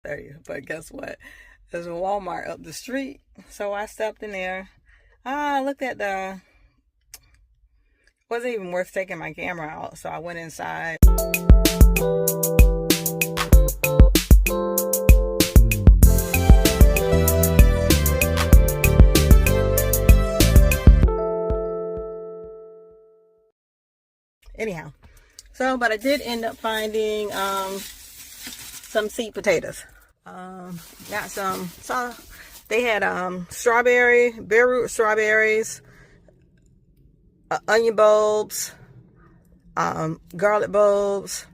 30th. But guess what? There's a Walmart up the street. So I stepped in there. I looked at the... Wasn't even worth taking my camera out. So I went inside. Anyhow, so but I did end up finding some sweet potatoes. Got some. So they had strawberry, bare root strawberries, onion bulbs, garlic bulbs,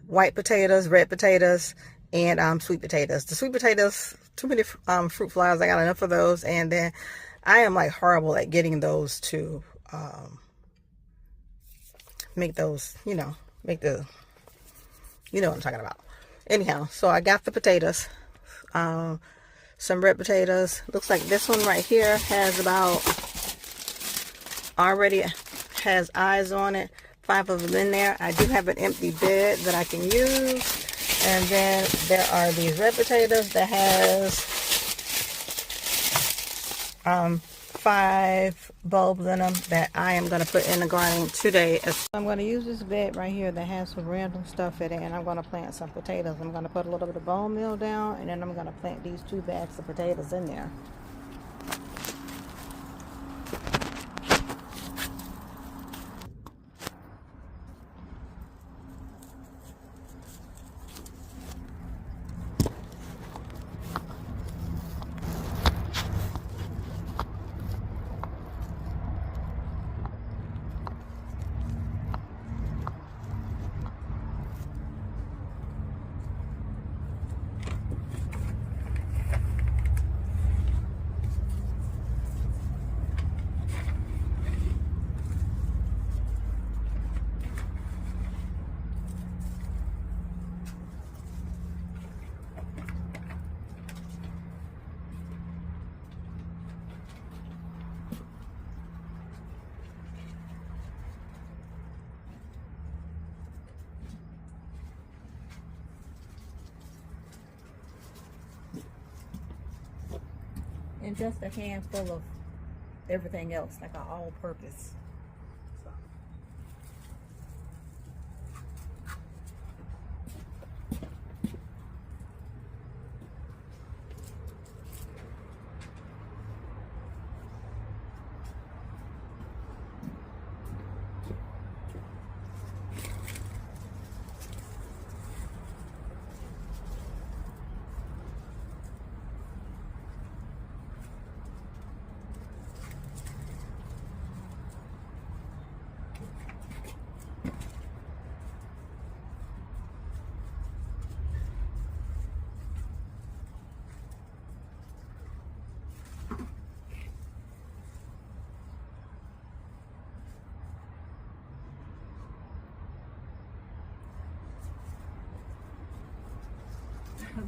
white potatoes, red potatoes, and sweet potatoes. The sweet potatoes, too many fruit flies. I got enough of those, and then I am like horrible at getting those to make those, make the, what I'm talking about. Anyhow, so I got the potatoes, some red potatoes. Looks like this one right here has already has eyes on it. 5 of them in there. I do have an empty bed that I can use. And then there are these red potatoes that has 5 bulbs in them that I am going to put in the garden today. I'm going to use this bed right here that has some random stuff in it, and I'm going to plant some potatoes. I'm going to put a little bit of bone meal down, and then I'm going to plant these 2 bags of potatoes in there. And just a handful of everything else, like an all-purpose.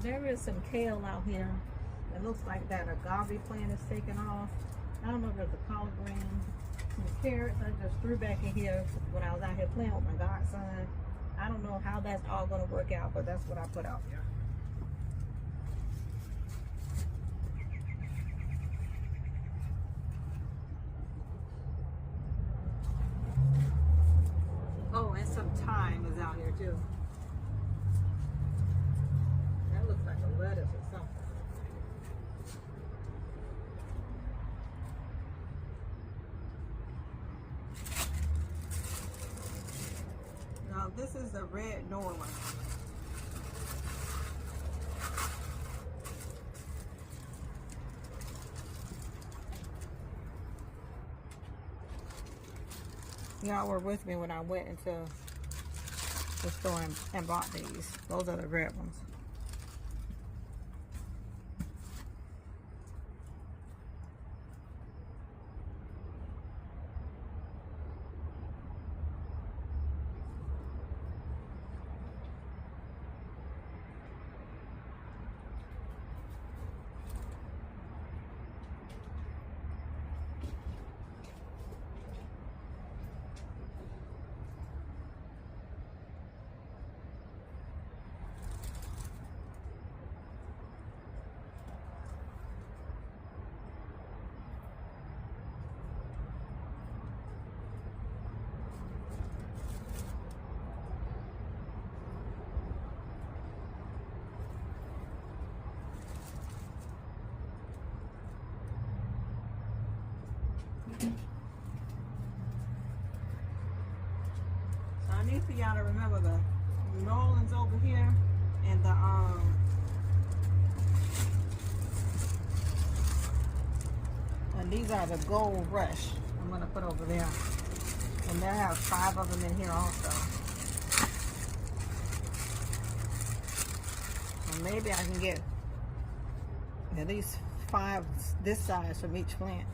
There is some kale out here. It looks like that agave plant is taking off. I don't know if there's a collard green. Some carrots I just threw back in here when I was out here playing with my godson. I don't know how that's all going to work out, but that's what I put out there. Oh, and some thyme is out here too. That looks like a lettuce or something. Now this is the red Norland. Y'all were with me when I went into the store and bought these. Those are the red ones. these are the Gold Rush. I'm gonna put over there. And they have 5 of them in here also. So maybe I can get at least 5 this size from each plant.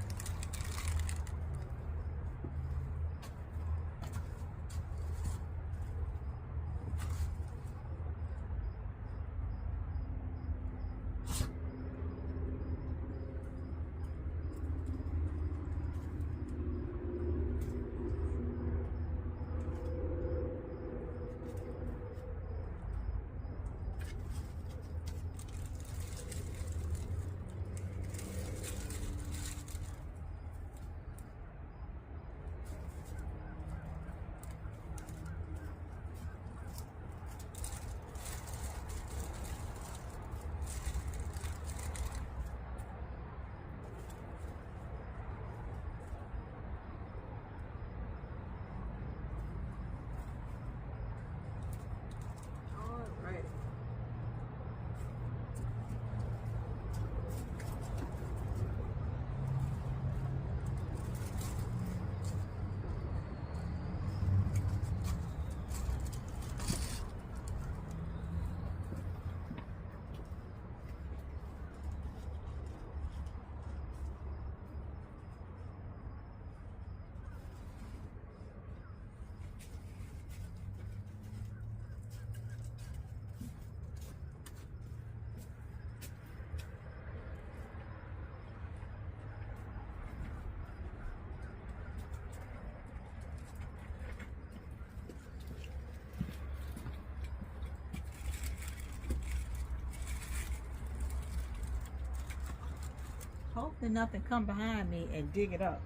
Hopefully nothing come behind me and dig it up.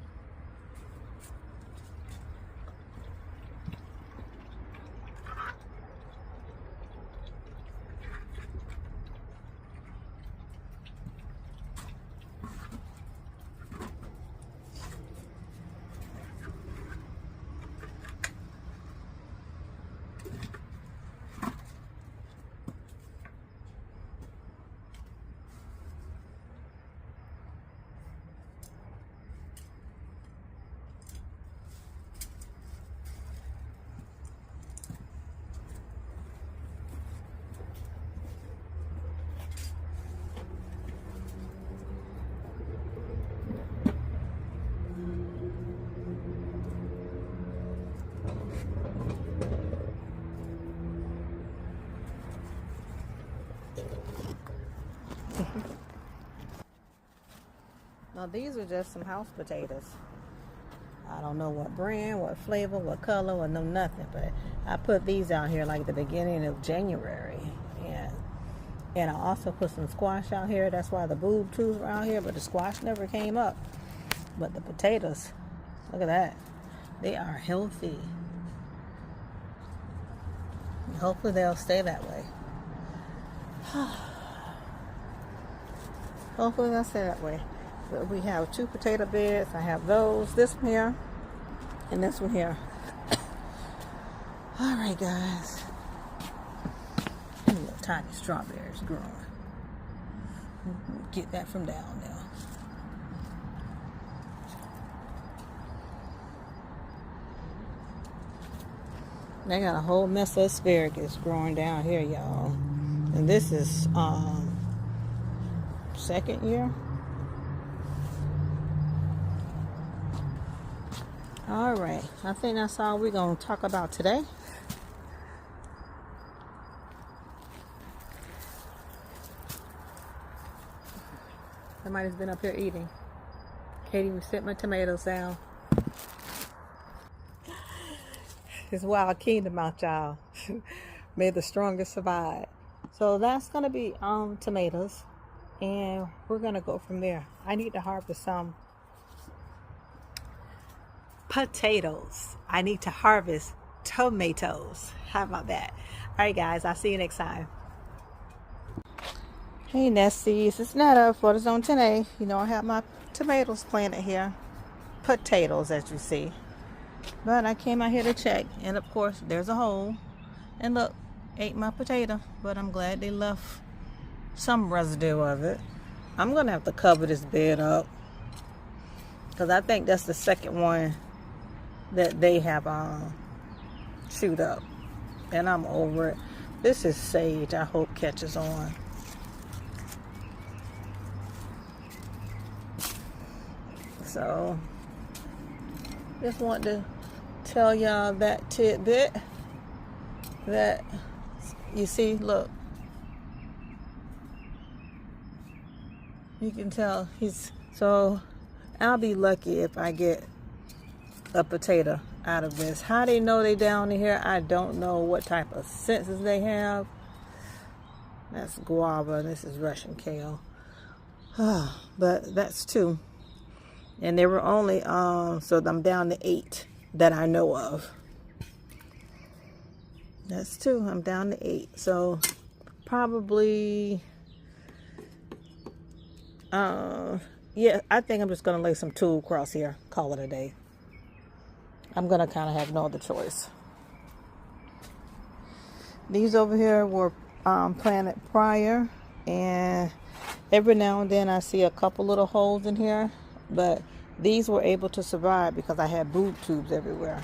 Now these are just some house potatoes. I don't know what brand, what flavor, what color, or no nothing, but I put these out here like the beginning of January. And I also put some squash out here. That's why the boob tubes were out here, but the squash never came up. But the potatoes, look at that. They are healthy. And hopefully they'll stay that way. Hopefully they'll stay that way. But we have 2 potato beds. I have those, this one here, and this one here. All right, guys. Little tiny strawberries growing. Get that from down there. They got a whole mess of asparagus growing down here, y'all. And this is 2nd year. All right, I think that's all we're gonna talk about today. Somebody's been up here eating. Katie was setting my tomatoes down. It's Wild Kingdom out, y'all. May the strongest survive. So that's gonna be tomatoes, and we're gonna go from there. I need to harvest some potatoes. I need to harvest tomatoes. How about that? All right, guys, I'll see you next time. Hey, Nesties, it's Netta for the Zone 10A. You know, I have my tomatoes planted here. Potatoes, as you see. But I came out here to check, and of course, there's a hole. And look, ate my potato, but I'm glad they left some residue of it. I'm gonna have to cover this bed up. because I think that's the second one that they have chewed up, and I'm over it. This is sage. I hope catches on. So just want to tell y'all that tidbit, that you see, look, you can tell so I'll be lucky if I get a potato out of this. How they know they down in here, I don't know what type of senses they have. That's guava, and this is Russian kale. But that's 2. And there were only, so I'm down to 8 that I know of. That's 2, I'm down to 8. So probably, yeah, I think I'm just going to lay some tulle across here, call it a day. I'm going to kind of have no other choice. These over here were planted prior, and every now and then I see a couple little holes in here, but these were able to survive because I had boob tubes everywhere.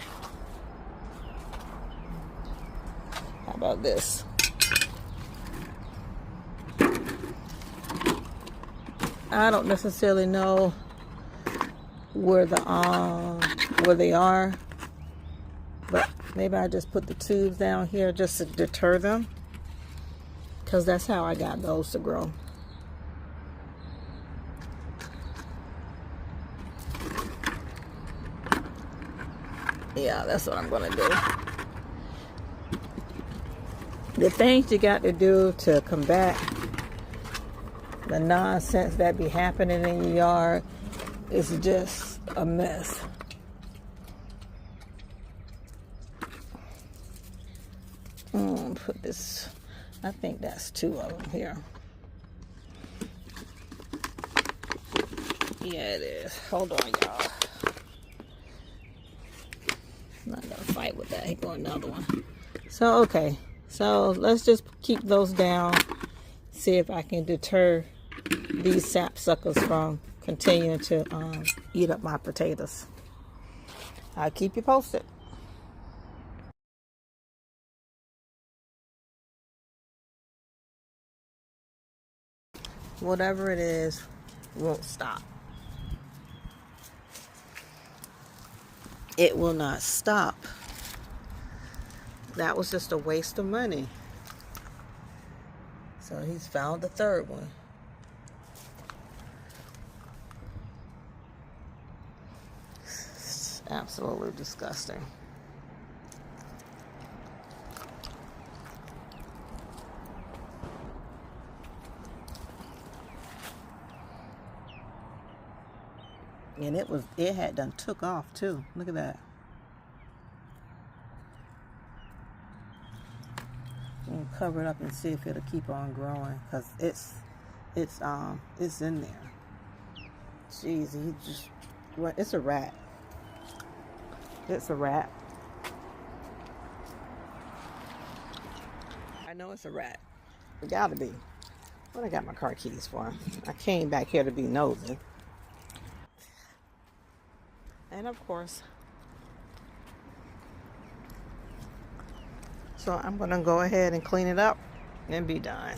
How about this? I don't necessarily know where they are, but maybe I just put the tubes down here just to deter them, because that's how I got those to grow. Yeah, that's what I'm gonna do. The things you got to do to combat the nonsense that be happening in your yard is just a mess. Put this, I think that's 2 of them here. Yeah, it is. Hold on, y'all. I'm not gonna fight with that. Here go another one. So, okay. So let's just keep those down. See if I can deter these sapsuckers from continuing to eat up my potatoes. I'll keep you posted. Whatever it is won't stop. It will not stop. That was just a waste of money. So he's found the 3rd one. It's absolutely disgusting. And it had done took off too. Look at that. I'm gonna cover it up and see if it'll keep on growing, because it's in there. Jeez, it's a rat. It's a rat. I know it's a rat. It gotta be. What I got my car keys for? I came back here to be nosy. And of course, so I'm gonna go ahead and clean it up and be done.